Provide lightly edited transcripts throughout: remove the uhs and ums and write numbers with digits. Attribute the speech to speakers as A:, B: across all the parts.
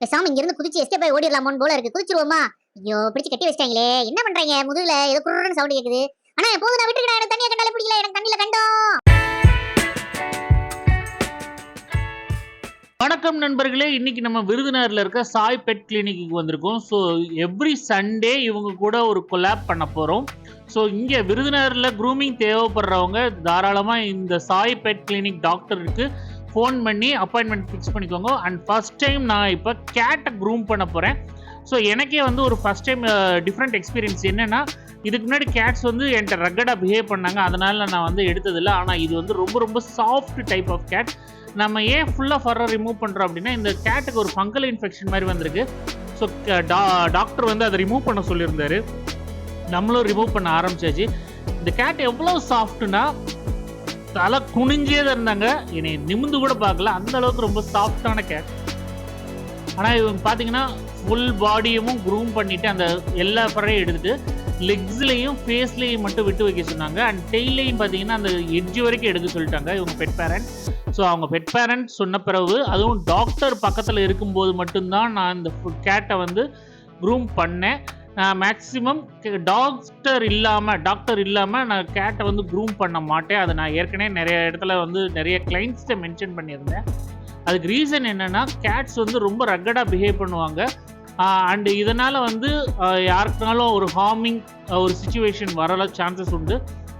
A: பேசாம இங்க இருந்து குதிச்சு எஸ்கேப் ஆகி ஓடிடலாமோன்னு போல இருக்கு. குதிச்சிருவோமா? ஐயோ பிடிச்சு கட்டி வச்சிட்டாங்களே. என்ன பண்றாங்க? முதுகுல ஏதோ குருன்னு சவுண்ட் கேக்குது. ஆனா போதும், நான் விட்டுருக்கேன். எனக்கு தண்ணிய கண்டாலே பிடிக்கல. எனக்கு தண்ணில கண்டோம்.
B: வணக்கம் நண்பர்களே, இன்னைக்கு நம்ம விருதுநகர்ல இருக்க சாய் பெட் கிளினிக்கு வந்திருக்கோம். ஸோ எவ்ரி சண்டே இவங்க கூட ஒரு கொலாப் பண்ண போகிறோம். ஸோ இங்கே விருதுநகரில் க்ரூமிங் தேவைப்படுறவங்க தாராளமாக இந்த சாய் பெட் கிளினிக் டாக்டருக்கு ஃபோன் பண்ணி அப்பாயின்மெண்ட் ஃபிக்ஸ் பண்ணிக்கோங்க. அண்ட் ஃபர்ஸ்ட் டைம் நான் இப்போ கேட்டை க்ரூம் பண்ண போகிறேன். ஸோ எனக்கே வந்து ஒரு ஃபர்ஸ்ட் டைம் டிஃப்ரெண்ட் எக்ஸ்பீரியன்ஸ். என்னென்னா, இதுக்கு முன்னாடி கேட்ஸ் வந்து என்கிட்ட ரக்கடாக பிஹேவ் பண்ணாங்க, அதனால நான் வந்து எடுத்ததில்லை. ஆனால் இது வந்து ரொம்ப ரொம்ப சாஃப்ட் டைப் ஆஃப் கேட். நம்ம ஏன் ஃபுல்லாக ஃபர்ரை ரிமூவ் பண்ணுறோம் அப்படின்னா, இந்த கேட்டுக்கு ஒரு ஃபங்கல் இன்ஃபெக்ஷன் மாதிரி வந்திருக்கு. ஸோ டாக்டர் வந்து அதை ரிமூவ் பண்ண சொல்லியிருந்தாரு. நம்மளும் ரிமூவ் பண்ண ஆரம்பிச்சாச்சு. இந்த கேட் எவ்வளோ சாஃப்ட்னா, தலை குனிஞ்சே தான் இருந்தாங்க, என்னை நிமிந்து கூட பார்க்கல, அந்த அளவுக்கு ரொம்ப சாஃப்டான கேட். ஆனால் இவங்க பார்த்தீங்கன்னா ஃபுல் பாடியும் க்ரூம் பண்ணிவிட்டு அந்த எல்லா ஃபரையும் எடுத்துகிட்டு லெக்ஸ்லேயும் ஃபேஸ்லேயும் மட்டும் விட்டு வைக்க சொன்னாங்க. அண்ட் டெய்லையும் பார்த்தீங்கன்னா அந்த எட்ஜ் வரைக்கும் எடுக்க சொல்லிட்டாங்க இவங்க பெட் பேரண்ட். ஸோ அவங்க பெட் பேரண்ட் சொன்ன பிறகு, அதுவும் டாக்டர் பக்கத்தில் இருக்கும்போது மட்டும்தான் நான் இந்த கேட்டை வந்து க்ரூம் பண்ணேன். நான் மேக்ஸிமம் டாக்டர் இல்லாமல் நான் கேட்டை வந்து க்ரூம் பண்ண மாட்டேன். அதை நான் ஏற்கனவே நிறைய இடத்துல வந்து நிறைய கிளைண்ட்ஸ்ட்டை மென்ஷன் பண்ணியிருந்தேன். அதுக்கு ரீசன் என்னென்னா, கேட்ஸ் வந்து ரொம்ப ரக்கடாக பிஹேவ் பண்ணுவாங்க. அண்டு இதனால் வந்து யாருக்குனாலும் ஒரு ஹார்மிங் ஒரு சிச்சுவேஷன் வரல சான்சஸ் உண்டு.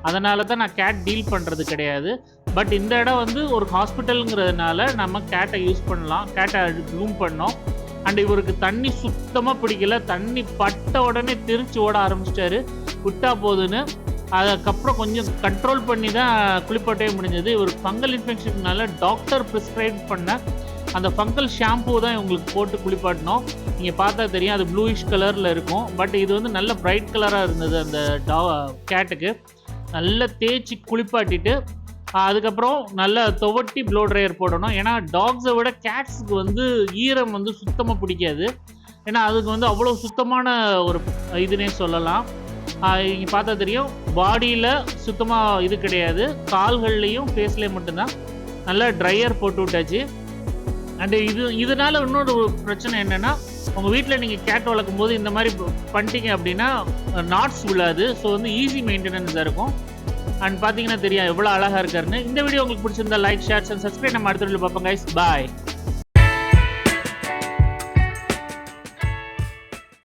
B: அதனால தான் நான் கேட் டீல் பண்ணுறது கிடையாது. பட் இந்த இடம் வந்து ஒரு ஹாஸ்பிட்டலுங்கிறதுனால நம்ம கேட்டை யூஸ் பண்ணலாம். கேட்டை க்ரூம் பண்ணோம். அண்ட் இவருக்கு தண்ணி சுத்தமாக பிடிக்கல. தண்ணி பட்ட உடனே திருச்சி ஓட ஆரம்பிச்சிட்டாரு, விட்டா போதுன்னு. அதுக்கப்புறம் கொஞ்சம் கண்ட்ரோல் பண்ணி தான் குளிப்பாட்டவே முடிஞ்சது. இவருக்கு ஃபங்கல் இன்ஃபெக்ஷன்னால டாக்டர் ப்ரிஸ்கிரைப் பண்ண அந்த ஃபங்கல் ஷாம்பூ தான் இவங்களுக்கு போட்டு குளிப்பாட்டினோம். நீங்கள் பார்த்தா தெரியும், அது ப்ளூயிஷ் கலரில் இருக்கும். பட் இது வந்து நல்ல பிரைட் கலராக இருந்தது. அந்த கேட்டுக்கு நல்லா தேய்ச்சி குளிப்பாட்டிட்டு அதுக்கப்புறம் நல்லா துவட்டி ப்ளோ ட்ரையர் போடணும். ஏன்னா டாக்ஸை விட கேட்ஸுக்கு வந்து ஈரம் வந்து சுத்தமாக பிடிக்காது. ஏன்னா அதுக்கு வந்து அவ்வளோ சுத்தமான ஒரு இதுன்னே சொல்லலாம். இங்கே பார்த்தா தெரியும், பாடியில் சுத்தமாக இது கிடையாது, கால்கள்லேயும் ஃபேஸ்லேயும் மட்டும்தான். நல்லா ட்ரையர் போட்டு விட்டாச்சு. அண்டு இதனால் இன்னொரு பிரச்சனை என்னென்னா, உங்கள் வீட்டில் நீங்கள் கேட் வளர்க்கும் போது இந்த மாதிரி பண்ணிட்டீங்க அப்படின்னா நாட்ஸ் விழாது. ஸோ வந்து ஈஸி மெயின்டெனன்ஸாக இருக்கும். அண்ட் பார்த்தீங்கன்னா தெரியும் எவ்வளோ அழகாக இருக்காருன்னு. இந்த வீடியோ உங்களுக்கு பிடிச்சிருந்தா லைக், ஷேர் அண்ட் சப்ஸ்கிரைப். நம்ம அடுத்த வீடியோவில் பார்ப்போம் கைஸ். பாய்.